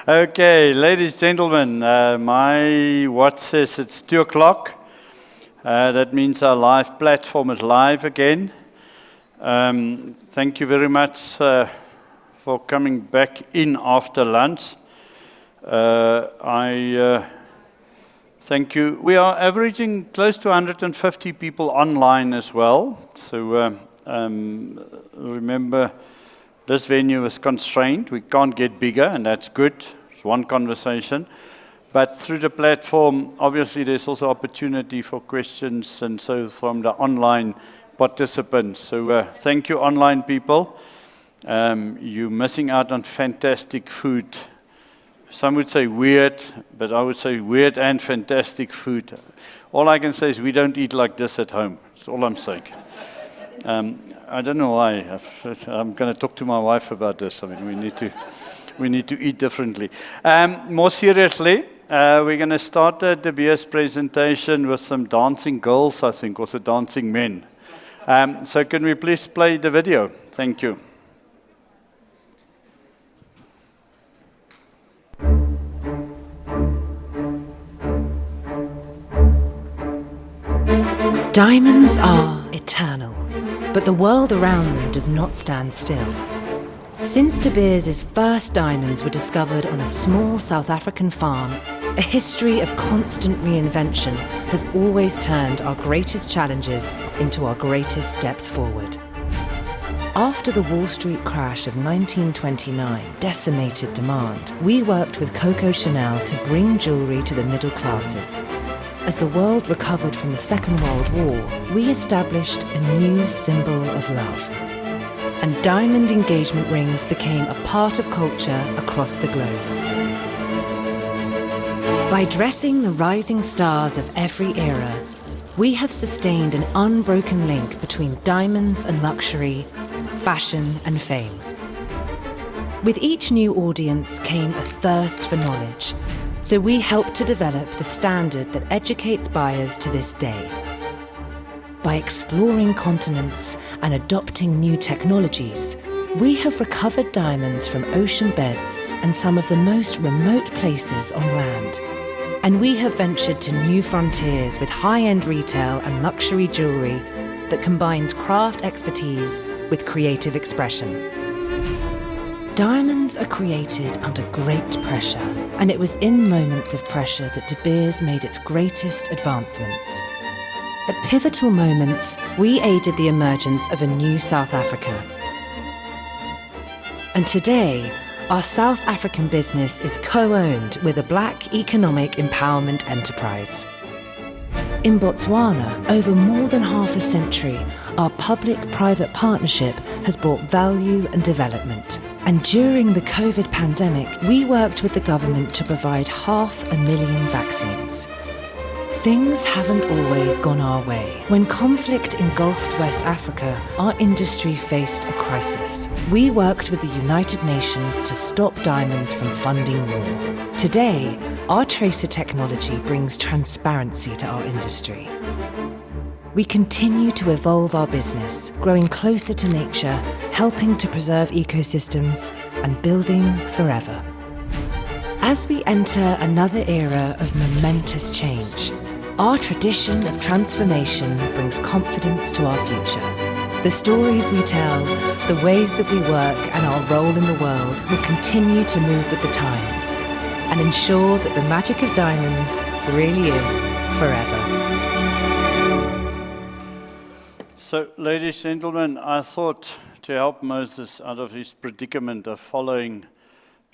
Okay, ladies, gentlemen, my watch says it's 2 o'clock. That means our live platform is live again. Thank you very much for coming back in after lunch. Thank you. We are averaging close to 150 people online as well. So remember, this venue is constrained. We can't get bigger, and that's good. It's one conversation. But through the platform, obviously, there's also opportunity for questions and so from the online participants. So thank you, online people. You're missing out on fantastic food. Some would say weird, but I would say weird and fantastic food. All I can say is we don't eat like this at home. That's all I'm saying. I don't know why. I'm going to talk to my wife about this. I mean, we need to eat differently. More seriously, we're going to start the Z.B.S presentation with some dancing girls, I think, also dancing men. So can we please play the video? Thank you. Diamonds are eternal, but the world around them does not stand still. Since Z.B.'s first diamonds were discovered on a small South African farm, a history of constant reinvention has always turned our greatest challenges into our greatest steps forward. After the Wall Street crash of 1929 decimated demand, we worked with Coco Chanel to bring jewellery to the middle classes. As the world recovered from the Second World War, we established a new symbol of love. And diamond engagement rings became a part of culture across the globe. By dressing the rising stars of every era, we have sustained an unbroken link between diamonds and luxury, fashion and fame. With each new audience came a thirst for knowledge, so we helped to develop the standard that educates buyers to this day. By exploring continents and adopting new technologies, we have recovered diamonds from ocean beds and some of the most remote places on land. And we have ventured to new frontiers with high-end retail and luxury jewellery that combines craft expertise with creative expression. Diamonds are created under great pressure, and it was in moments of pressure that Z.B.S made its greatest advancements. At pivotal moments, we aided the emergence of a new South Africa. And today, our South African business is co-owned with a Black economic empowerment enterprise. In Botswana, over more than half a century, our public-private partnership has brought value and development. And during the COVID pandemic, we worked with the government to provide 500,000 vaccines. Things haven't always gone our way. When conflict engulfed West Africa, our industry faced a crisis. We worked with the United Nations to stop diamonds from funding war. Today, our tracer technology brings transparency to our industry. We continue to evolve our business, growing closer to nature, helping to preserve ecosystems, and building forever. As we enter another era of momentous change, our tradition of transformation brings confidence to our future. The stories we tell, the ways that we work, and our role in the world will continue to move with the times and ensure that the magic of diamonds really is forever. So, ladies and gentlemen, I thought to help Moses out of his predicament of following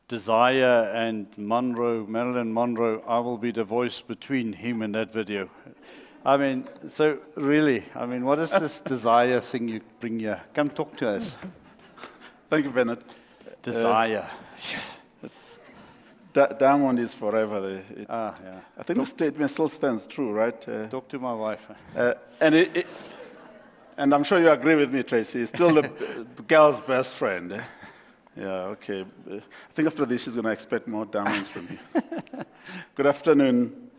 Desire and Marilyn Monroe, I will be the voice between him and that video. I mean, so really, I mean, what is this Desire thing you bring here? Come talk to us. Thank you, Bernard. Desire. Diamond is forever. Yeah. I think the statement still stands true, right? Talk to my wife. And I'm sure you agree with me, Tracy. It's still the girl's best friend. Yeah, okay. I think after this, she's going to expect more diamonds from me. Good afternoon.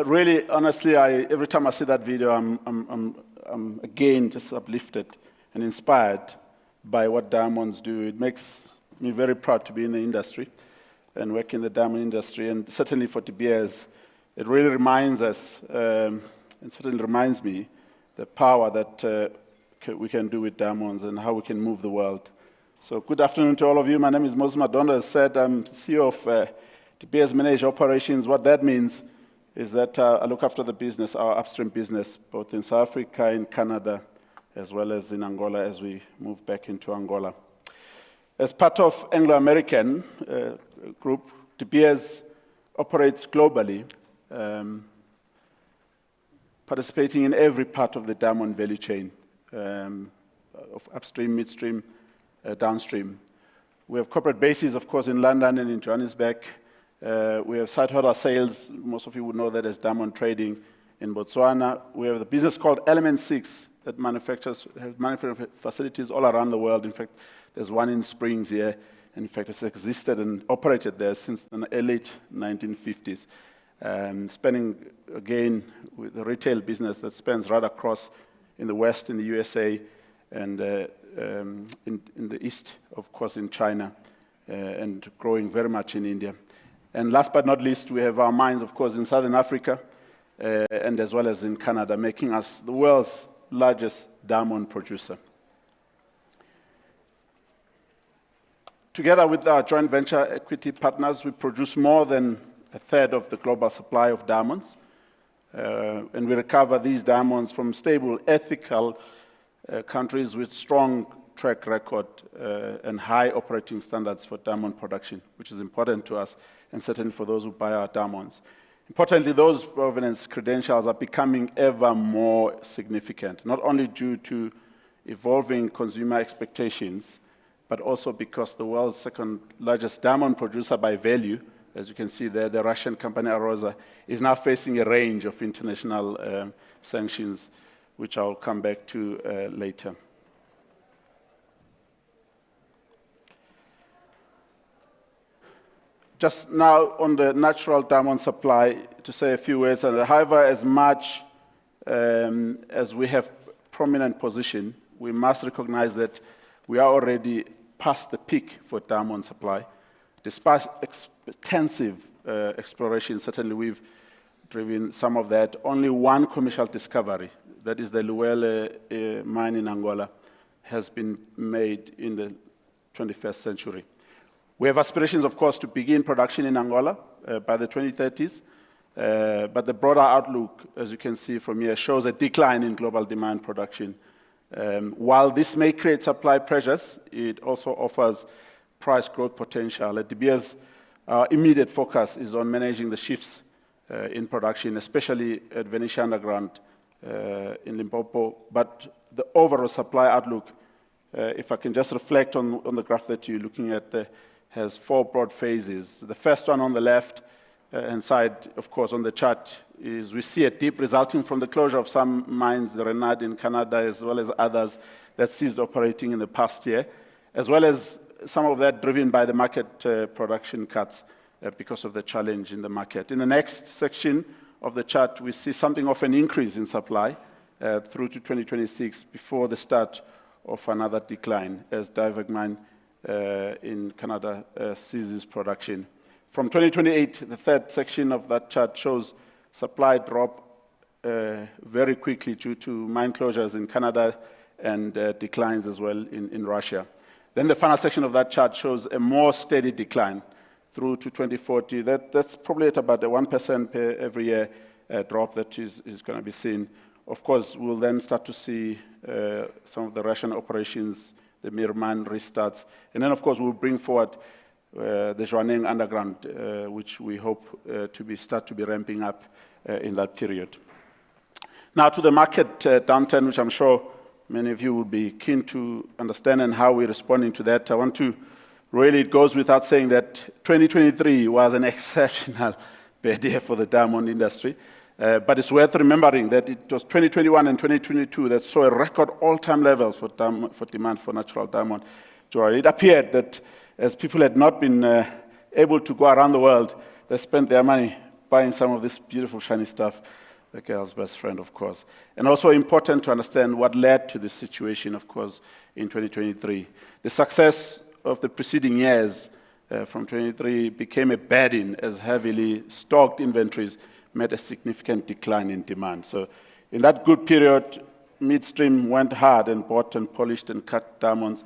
Really, honestly, every time I see that video, I'm again just uplifted and inspired by what diamonds do. It makes me very proud to be in the industry. and work in the diamond industry, and certainly for Z.B.S, it really reminds us, and certainly reminds me, the power that we can do with diamonds and how we can move the world. So good afternoon to all of you. My name is Madondo. As said, I'm CEO of Z.B.S Managed Operations. What that means is that I look after the business, our upstream business, both in South Africa, in Canada, as well as in Angola as we move back into Angola. As part of Anglo-American group, Z.B.S operates globally, participating in every part of the diamond value chain, of upstream, midstream, downstream. We have corporate bases, of course, in London and in Johannesburg. We have site-holder sales, most of you would know that as diamond trading in Botswana. We have the business called Element 6 that has manufacturing facilities all around the world. In fact, there's one in Springs here. In fact, it's existed and operated there since the late 1950s. Spanning, again, with the retail business that spans right across in the West, in the USA, and in the East, of course, in China, and growing very much in India. And last but not least, we have our mines, of course, in Southern Africa, and as well as in Canada, making us the world's largest diamond producer. Together with our joint venture equity partners, we produce more than a third of the global supply of diamonds, and we recover these diamonds from stable, ethical countries with strong track record and high operating standards for diamond production, which is important to us, and certainly for those who buy our diamonds. Importantly, those provenance credentials are becoming ever more significant, not only due to evolving consumer expectations, but also because the world's second largest diamond producer by value, as you can see there, the Russian company Arosa, is now facing a range of international sanctions, which I'll come back to later. Just now on the natural diamond supply, to say a few words, and however, as much as we have prominent position, we must recognize that we are already past the peak for diamond supply. Despite extensive exploration, certainly we've driven some of that, only one commercial discovery, that is the Luele mine in Angola, has been made in the 21st century. We have aspirations, of course, to begin production in Angola by the 2030s, but the broader outlook, as you can see from here, shows a decline in global demand production. While this may create supply pressures, it also offers price growth potential. At Z.B.S, our immediate focus is on managing the shifts in production, especially at Venisha Underground in Limpopo. But the overall supply outlook, if I can just reflect on the graph that you're looking at there, has four broad phases. The first one on the left hand side, of course, on the chart, is we see a dip resulting from the closure of some mines, the Renard in Canada, as well as others that ceased operating in the past year, as well as some of that driven by the market production cuts because of the challenge in the market. In the next section of the chart, we see something of an increase in supply through to 2026 before the start of another decline as Diavik mine in Canada ceases production. From 2028, the third section of that chart shows supply drop very quickly due to mine closures in Canada and declines as well in Russia. Then the final section of that chart shows a more steady decline through to 2040. That's probably at about a 1% per every year drop that is going to be seen. Of course, we'll then start to see some of the Russian operations, the Mirman restarts, and then of course we'll bring forward the Zwaneng underground, which we hope start to be ramping up in that period. Now to the market downturn, which I'm sure many of you will be keen to understand and how we're responding to that. I want to really, it goes without saying that 2023 was an exceptional bad year for the diamond industry. But it's worth remembering that it was 2021 and 2022 that saw a record all-time levels for demand for natural diamond jewelry. It appeared that as people had not been able to go around the world, they spent their money buying some of this beautiful, shiny stuff, the girl's best friend, of course. And also important to understand what led to this situation, of course, in 2023. The success of the preceding years from 23 became a burden as heavily stocked inventories met a significant decline in demand. So in that good period, Midstream went hard and bought and polished and cut diamonds,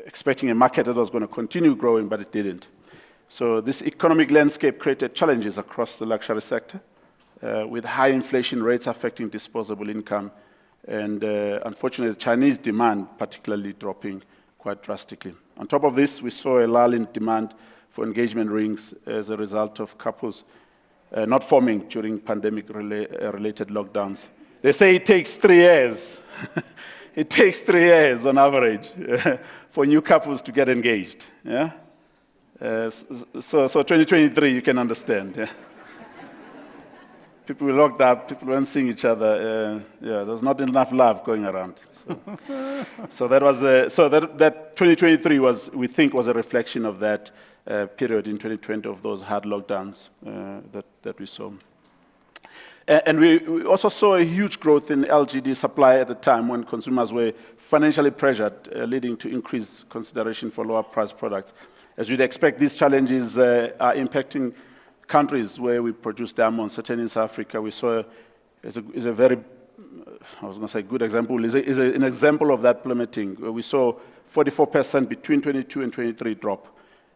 expecting a market that was going to continue growing, but it didn't. So this economic landscape created challenges across the luxury sector, with high inflation rates affecting disposable income, and unfortunately, Chinese demand particularly dropping quite drastically. On top of this, we saw a lull in demand for engagement rings as a result of couples not forming during pandemic-related lockdowns. They say it takes 3 years. It takes 3 years on average for new couples to get engaged. Yeah? So 2023, you can understand. Yeah? People were locked up, people weren't seeing each other. There's not enough love going around. So that 2023 we think was a reflection of that period in 2020 of those hard lockdowns that we saw. And we also saw a huge growth in LGD supply at the time when consumers were financially pressured, leading to increased consideration for lower priced products. As you'd expect, these challenges are impacting countries where we produce diamonds. Certainly in South Africa, we saw is a very, I was going to say good example, is an example of that plummeting. We saw 44% between 22 and 23 drop.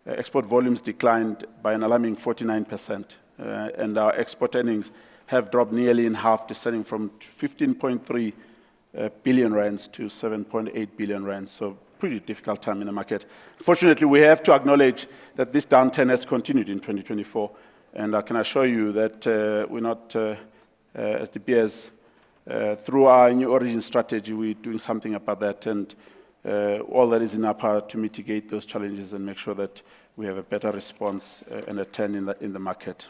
Export volumes declined by an alarming 49%, and our export earnings have dropped nearly in half, descending from 15.3 billion rands to 7.8 billion rands. So pretty difficult time in the market. Fortunately, we have to acknowledge that this downturn has continued in 2024, and I can assure you that we're not, as Z.B.S, through our new origin strategy, we're doing something about that, and all that is in our power to mitigate those challenges and make sure that we have a better response and a turn in the market.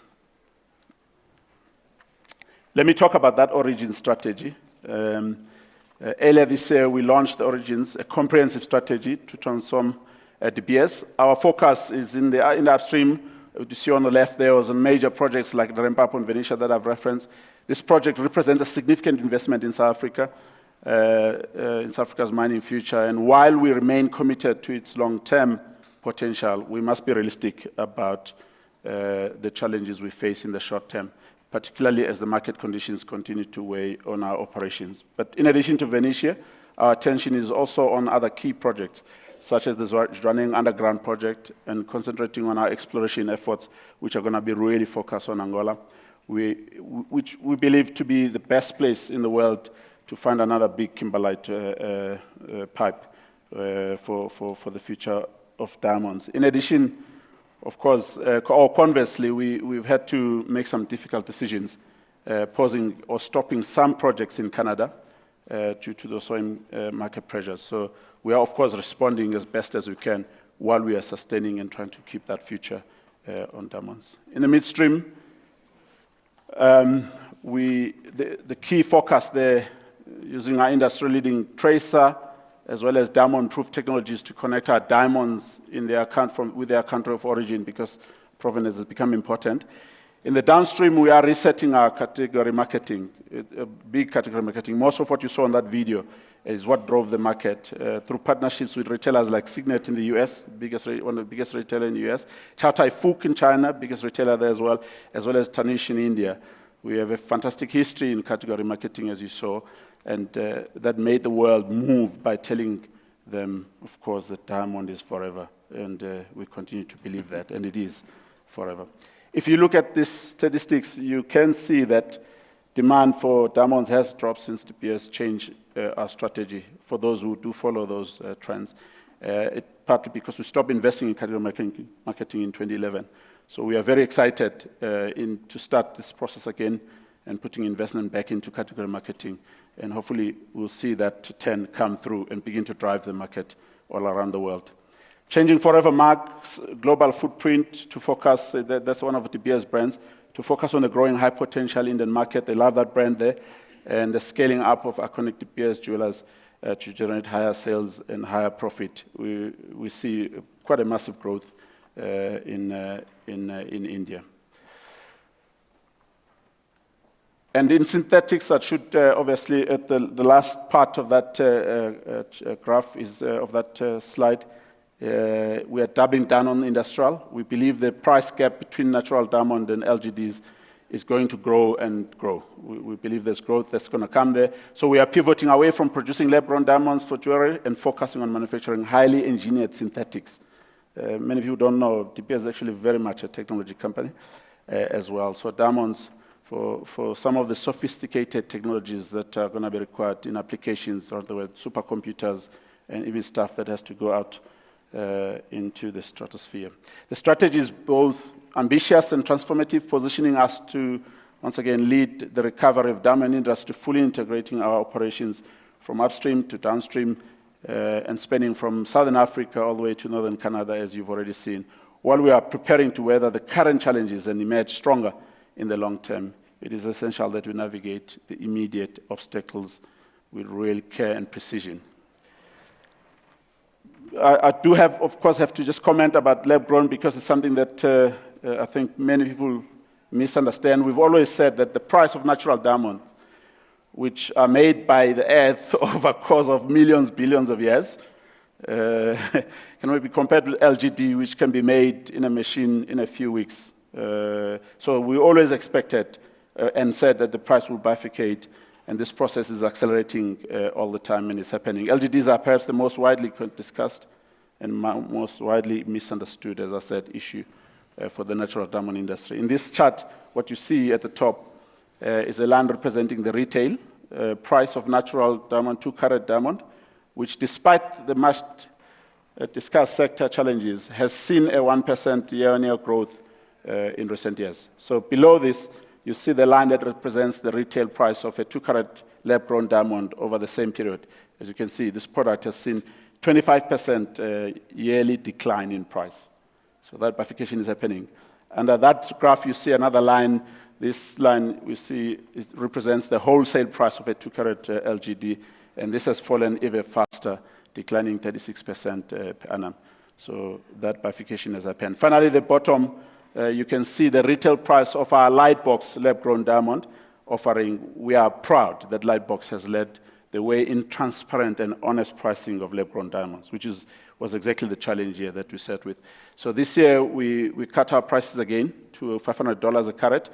Let me talk about that origin strategy. Earlier this year, we launched the Origins, a comprehensive strategy to transform Z.B.S. Our focus is in the upstream. You see on the left there was on major projects like the ramp-up on Venisha that I've referenced. This project represents a significant investment in South Africa, in South Africa's mining future. And while we remain committed to its long-term potential, we must be realistic about the challenges we face in the short term, particularly as the market conditions continue to weigh on our operations. But in addition to Venisha, our attention is also on other key projects, such as the Zwaneng underground project, and concentrating on our exploration efforts, which are going to be really focused on Angola, which we believe to be the best place in the world to find another big kimberlite pipe for the future of diamonds. In addition, of course, or conversely, we've had to make some difficult decisions, pausing or stopping some projects in Canada due to the same market pressures. So we are, of course, responding as best as we can while we are sustaining and trying to keep that future on diamonds. In the midstream, the key focus there, using our industry-leading tracer, as well as diamond-proof technologies to connect our diamonds with their country of origin, because provenance has become important. In the downstream, we are resetting our category marketing, a big category marketing. Most of what you saw in that video is what drove the market through partnerships with retailers like Signet in the US, one of the biggest retailers in the US, Chow Tai Fook in China, biggest retailer there as well as Tanish in India. We have a fantastic history in category marketing, as you saw, and that made the world move by telling them, of course, that diamond is forever, and we continue to believe that, and it is forever. If you look at these statistics, you can see that demand for diamonds has dropped since Z.B.S changed our strategy for those who do follow those trends, partly because we stopped investing in category marketing in 2011. So we are very excited to start this process again and putting investment back into category marketing. And hopefully we'll see that turn come through and begin to drive the market all around the world. Changing Forever marks global footprint to focus, that's one of Z.B.S brands, to focus on the growing high potential Indian market. They love that brand there. And the scaling up of iconic Z.B.S jewelers to generate higher sales and higher profit. We see quite a massive growth in India. And in synthetics, that should obviously, at the last part of that graph of that slide, We are doubling down on industrial. We believe the price gap between natural diamond and LGDs is going to grow and grow. We believe there's growth that's going to come there. So we are pivoting away from producing lab-grown diamonds for jewelry and focusing on manufacturing highly engineered synthetics. Many of you don't know, Z.B.S is actually very much a technology company as well. So diamonds for some of the sophisticated technologies that are going to be required in applications around the world, supercomputers, and even stuff that has to go out into the stratosphere. The strategy is both ambitious and transformative, positioning us to, once again, lead the recovery of diamond industry, fully integrating our operations from upstream to downstream, and spanning from Southern Africa all the way to Northern Canada, as you've already seen, while we are preparing to weather the current challenges and emerge stronger in the long term. It is essential that we navigate the immediate obstacles with real care and precision. I do of course, have to just comment about lab-grown because it's something that I think many people misunderstand. We've always said that the price of natural diamonds, which are made by the earth over a course of millions, billions of years, can be compared with LGD, which can be made in a machine in a few weeks. So we always expected and said that the price will bifurcate, and this process is accelerating all the time, and it's happening. LGDs are perhaps the most widely discussed and most widely misunderstood, as I said, issue for the natural diamond industry. In this chart, what you see at the top is a line representing the retail price of natural diamond, 2-carat diamond, which despite the much discussed sector challenges, has seen a 1% year-on-year growth in recent years. So below this, you see the line that represents the retail price of a 2-carat lab-grown diamond over the same period. As you can see, this product has seen 25% yearly decline in price. So that bifurcation is happening. Under that graph, you see another line. This line we see represents the wholesale price of a 2-carat LGD, and this has fallen even faster, declining 36% per annum. So that bifurcation has happened. Finally, the bottom, you can see the retail price of our Lightbox lab-grown diamond offering. We are proud that Lightbox has led the way in transparent and honest pricing of lab-grown diamonds, which was exactly the challenge here that we set with. So this year, we cut our prices again to $500 a carat.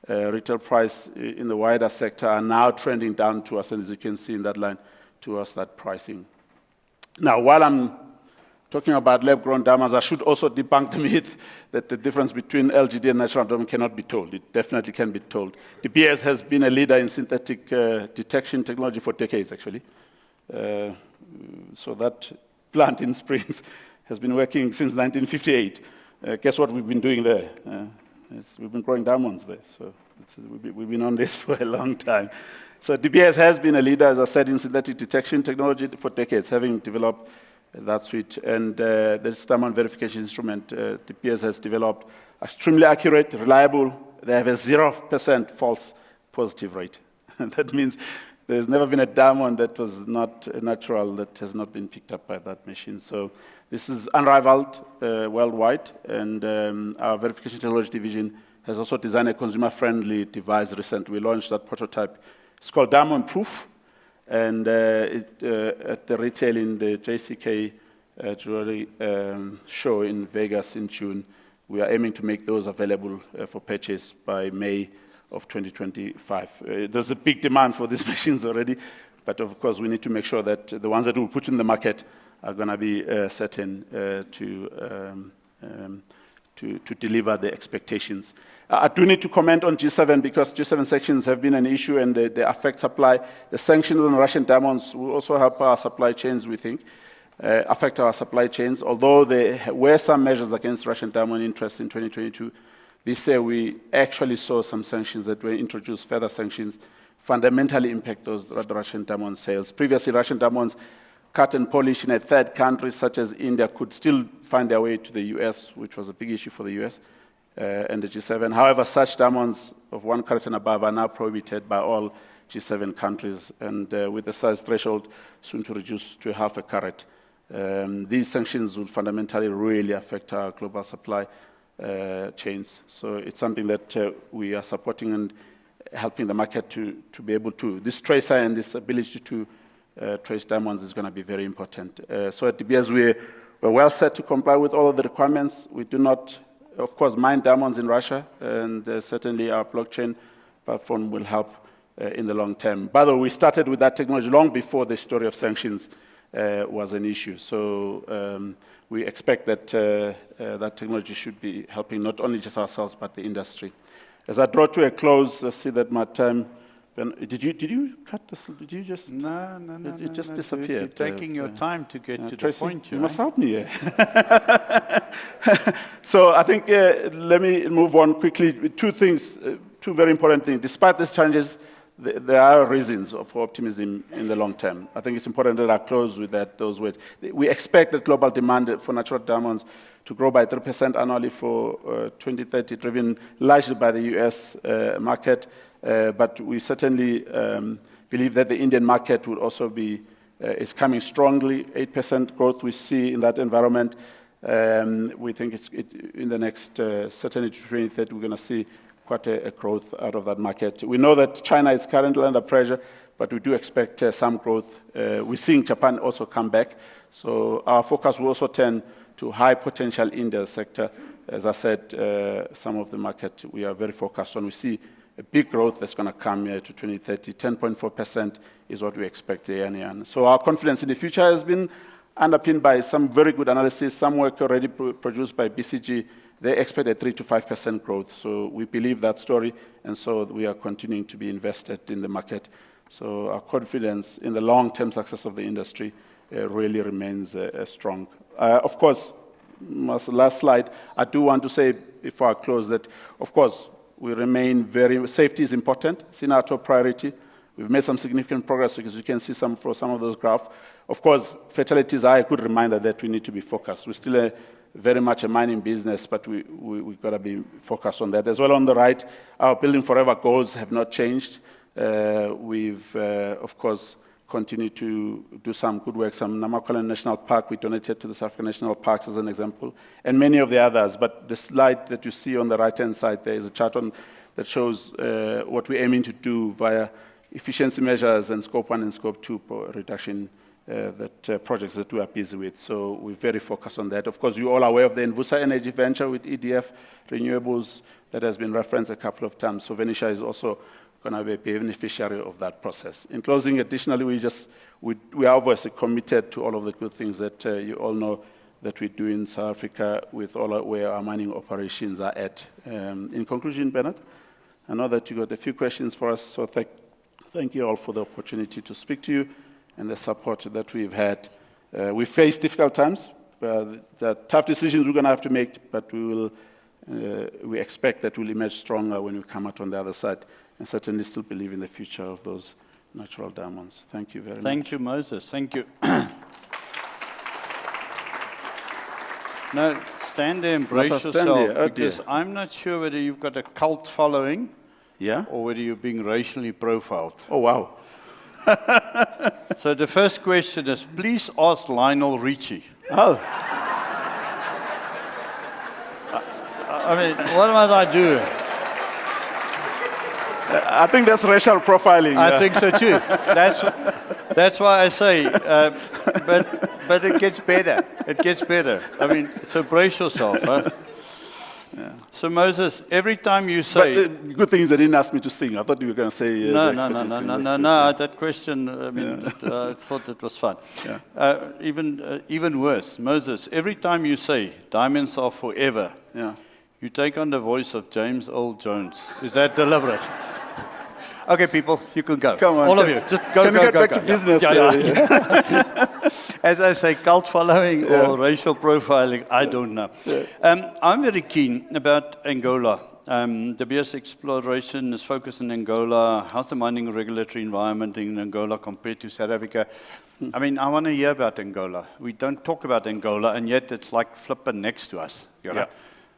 Retail price in the wider sector are now trending down to us, and as you can see in that line, towards that pricing. Now, while I'm talking about lab-grown diamonds, I should also debunk the myth that the difference between LGD and natural diamond cannot be told. It definitely can be told. Z.B.S has been a leader in synthetic detection technology for decades, actually. So that plant in Springs has been working since 1958. Guess what we've been doing there? We've been growing diamonds there. So we've been on this for a long time. So Z.B.S has been a leader, as I said, in synthetic detection technology for decades, having developed that suite. And this diamond verification instrument Z.B.S has developed extremely accurate, reliable. They have a 0% false positive rate. That means there's never been a diamond that was not natural that has not been picked up by that machine. So this is unrivaled worldwide. And our verification technology division has also designed a consumer-friendly device recently. We launched that prototype. It's called Diamond Proof. And at the retail in the JCK jewelry show in Vegas in June, we are aiming to make those available for purchase by May of 2025. There's a big demand for these machines already, but of course we need to make sure that the ones that we put in the market are going to be certain to deliver the expectations. I do need to comment on G7 because G7 sanctions have been an issue and they affect supply. The sanctions on Russian diamonds will also help our supply chains, we think, affect our supply chains. Although there were some measures against Russian diamond interests in 2022, this year we actually saw some sanctions that were introduced, further sanctions, fundamentally impact those Russian diamond sales. Previously, Russian diamonds cut and polished in a third country such as India could still find their way to the US, which was a big issue for the US and the G7. However, such diamonds of 1 carat and above are now prohibited by all G7 countries, and with the size threshold soon to reduce to half a carat. These sanctions will fundamentally really affect our global supply chains. So it's something that we are supporting and helping the market to be able to. This tracer and this ability to trace diamonds is going to be very important. So at Z.B.S, we're We're well set to comply with all of the requirements. We do not, of course, mine diamonds in Russia, and certainly our blockchain platform will help in the long term. By the way, we started with that technology long before the story of sanctions was an issue. So we expect that that technology should be helping not only just ourselves, but the industry. As I draw to a close, I see that my time. Did you cut this? Did you just? No. It just disappeared. You're taking your time to get to Tracy, the point. You must help me. So I think let me move on quickly with two things, two very important things. Despite these challenges, there are reasons for optimism in the long term. I think it's important that I close with those words. We expect that global demand for natural diamonds to grow by 3% annually for 2030, driven largely by the US market. But we certainly believe that the Indian market will also be is coming strongly. 8% growth we see in that environment. We think in the next, certainly to 2030, we're going to see quite a growth out of that market. We know that China is currently under pressure, but we do expect some growth. We're seeing Japan also come back. So our focus will also turn to high potential in the sector. As I said, some of the market we are very focused on. We see a big growth that's going to come here to 2030. 10.4% is what we expect year on year. So our confidence in the future has been underpinned by some very good analysis, some work already produced by BCG. They expect a 3 to 5% growth. So we believe that story, and so we are continuing to be invested in the market. So our confidence in the long-term success of the industry really remains strong. Of course, my last slide, I do want to say before I close that, of course, we remain safety is important. It's in our top priority. We've made some significant progress, because you can see some of those graphs. Of course, fatalities are a good reminder that we need to be focused. We're still very much a mining business, but we've got to be focused on that. As well on the right, our Building Forever goals have not changed. We've, of course, continued to do some good work. Some Namaqualand National Park we donated to the South African National Parks as an example, and many of the others. But the slide that you see on the right-hand side, there is a chart that shows what we're aiming to do via efficiency measures and Scope 1 and Scope 2 reduction projects that we are busy with. So we're very focused on that. Of course, you're all aware of the Envusa Energy venture with EDF Renewables that has been referenced a couple of times. So Venisha is also going to be a beneficiary of that process. In closing, additionally, we are obviously committed to all of the good things that you all know that we do in South Africa with all where our mining operations are at. In conclusion, Bernard, I know that you got a few questions for us, so thank you all for the opportunity to speak to you and the support that we've had. We face difficult times. There are tough decisions we're going to have to make, but we expect that we'll emerge stronger when we come out on the other side, and certainly still believe in the future of those natural diamonds. Thank you very much. Thank you, Moses. Thank you. Now, stand there and brace yourself, because I'm not sure whether you've got a cult following, or whether you're being racially profiled. Oh, wow. So the first question is, please ask Lionel Richie. Oh. I mean, what must I do? I think that's racial profiling. I think so too. That's why I say, but it gets better. It gets better. I mean, so brace yourself. Huh? Yeah. So Moses, every time you say... But the good thing is they didn't ask me to sing. I thought you were going to say... No. That question, I mean, I thought it was fun. Yeah. Even worse, Moses, every time you say diamonds are forever, you take on the voice of James Earl Jones. Is that deliberate? Okay, people, you can go. Come on. All of you, just go, Can we get back to business? Yeah. As I say, cult following or racial profiling, I don't know. Yeah. I'm very keen about Angola. The Z.B.S exploration is focused on Angola. How's the mining regulatory environment in Angola compared to South Africa? I mean, I want to hear about Angola. We don't talk about Angola, and yet it's like flipping next to us. You know? Yeah.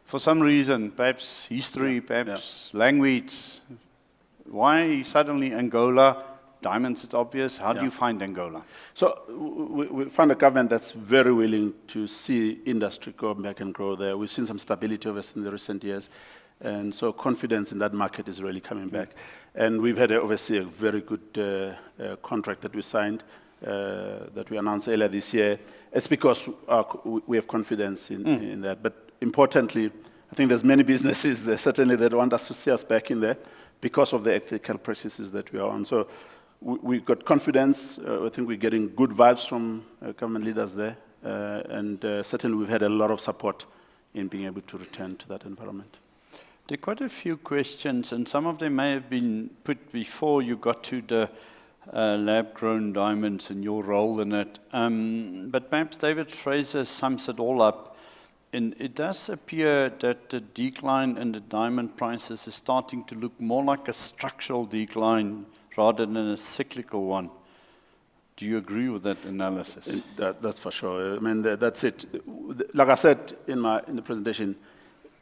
For some reason, perhaps history, perhaps language. Why suddenly Angola? Diamonds, it's obvious. How do you find Angola? So we find a government that's very willing to see industry go back and grow there. We've seen some stability over in the recent years. And so confidence in that market is really coming back. And we've had, obviously, a very good contract that we signed, that we announced earlier this year. it's because we have confidence in that. But importantly, I think there's many businesses certainly that want us to see us back in there because of the ethical practices that we are on. So we got confidence. I think we're getting good vibes from government leaders there. And certainly we've had a lot of support in being able to return to that environment. There are quite a few questions, and some of them may have been put before you got to the lab-grown diamonds and your role in it. But perhaps David Fraser sums it all up. And it does appear that the decline in the diamond prices is starting to look more like a structural decline rather than a cyclical one. Do you agree with that analysis? That's for sure. I mean, that's it. Like I said in the presentation,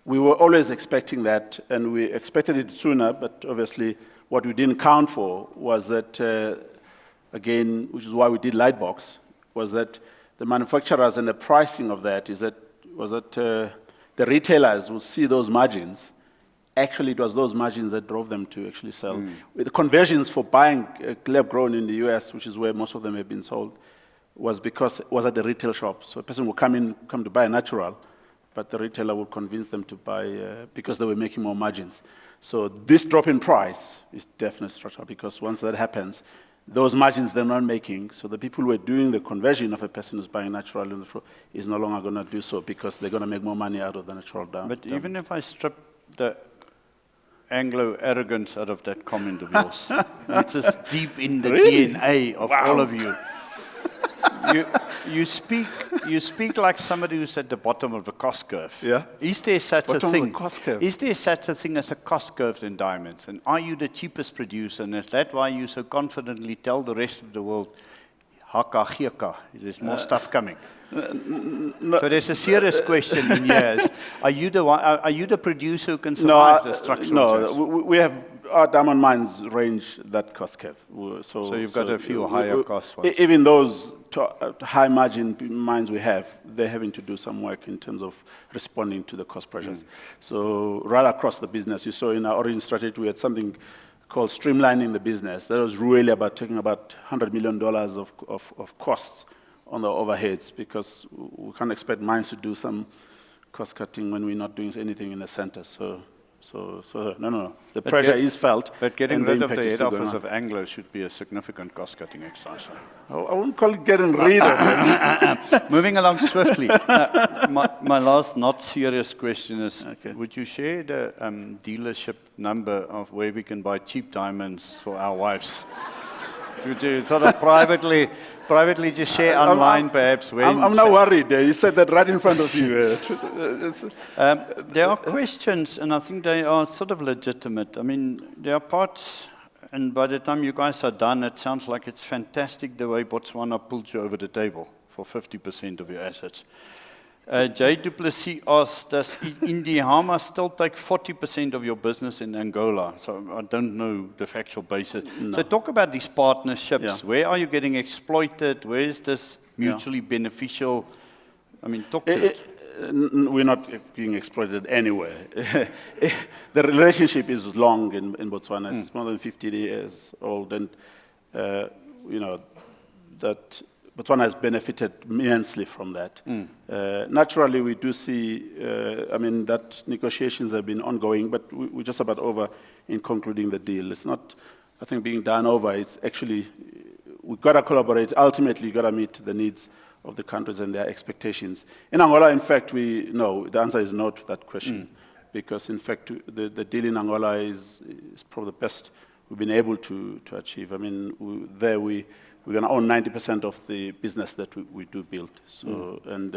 we were always expecting that, and we expected it sooner, but obviously what we didn't count for was that, again, which is why we did Lightbox, was that the manufacturers and the pricing of that was that the retailers would see those margins. Actually, it was those margins that drove them to actually sell. The conversions for buying lab-grown in the US, which is where most of them have been sold, was at the retail shop. So a person would come to buy natural, but the retailer would convince them to buy because they were making more margins. So this drop in price is definitely structural, because once that happens, those margins they're not making, so the people who are doing the conversion of a person who's buying natural in the floor is no longer going to do so because they're going to make more money out of the natural down. But even if I strip the Anglo arrogance out of that comment of yours, it's just deep in the DNA of all of you. You speak like somebody who's at the bottom of the cost curve. Yeah. Is there such a thing? Cost curve. Is there such a thing as a cost curve in diamonds? And are you the cheapest producer? And is that why you so confidently tell the rest of the world, haka hiaka, there's more stuff coming? No. So there's a serious question in here. Are you the producer who can survive the structural change? We have our diamond mines range that cost curve. So you've got a few higher cost ones. Even those high margin mines we have, they're having to do some work in terms of responding to the cost pressures. So right across the business, you saw in our origin strategy, we had something called streamlining the business. That was really about taking about $100 million of costs on the overheads, because we can't expect mines to do some cost cutting when we're not doing anything in the center. So no. The pressure is felt. But getting rid of the head office of Anglo should be a significant cost-cutting exercise. I wouldn't call it getting rid of it. Moving along swiftly. My last not serious question is, would you share the dealership number of where we can buy cheap diamonds for our wives? Would you sort of privately just share online, perhaps? I'm not worried. You said that right in front of you. There are questions, and I think they are sort of legitimate. I mean, there are parts, and by the time you guys are done, it sounds like it's fantastic the way Botswana pulled you over the table for 50% of your assets. Jay Duplessis asks, does Indihama still take 40% of your business in Angola? So I don't know the factual basis. No. So talk about these partnerships. Yeah. Where are you getting exploited? Where is this mutually beneficial? I mean, talk to it. We're not being exploited anywhere. The relationship is long in Botswana. It's more than 50 years old. And, that Botswana has benefited immensely from that. Naturally, we do see, that negotiations have been ongoing, but we're just about over in concluding the deal. It's not, I think, being done over. It's actually, we've got to collaborate. Ultimately, you've got to meet the needs of the countries and their expectations. In Angola, in fact, the answer is no to that question, because, in fact, the deal in Angola is probably the best we've been able to achieve. I mean, we're going to own 90% of the business that we do build. So, and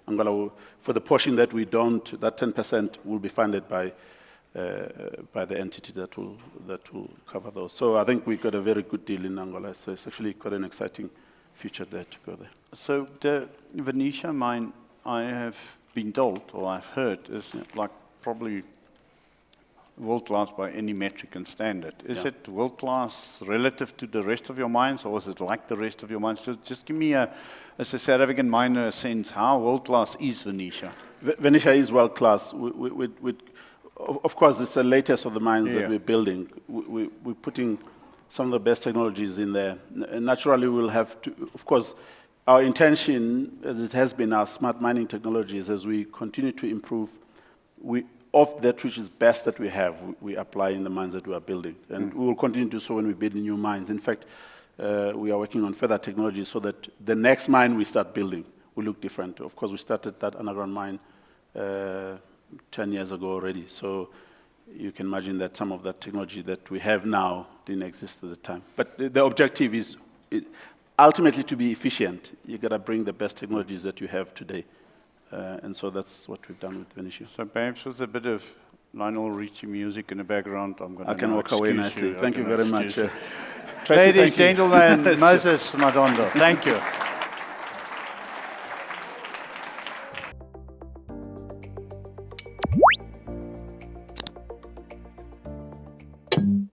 Angola, for the portion that we don't, that 10% will be funded by the entity that will cover those. So I think we got a very good deal in Angola. So it's actually quite an exciting future there to go there. So the Venisha mine, I have been told, or I've heard, is like probably world-class by any metric and standard. Is it world-class relative to the rest of your mines, or is it like the rest of your mines? So just give me, as a South African miner, a sense, how world-class is Venisha? Venisha is world-class. Of course, it's the latest of the mines that we're building. We're putting some of the best technologies in there. And naturally, we'll have to, of course, our intention, as it has been our smart mining technologies, as we continue to improve, of that which is best that we have, we apply in the mines that we are building. And we will continue to do so when we build new mines. In fact, we are working on further technologies so that the next mine we start building will look different. Of course, we started that underground mine 10 years ago already. So you can imagine that some of that technology that we have now didn't exist at the time. But the objective is ultimately to be efficient. You got to bring the best technologies that you have today. And so that's what we've done with Venisha. So perhaps with a bit of Lionel Richie music in the background, I can walk away nicely. Thank you very much. Ladies, gentlemen, Moses Madondo, thank you.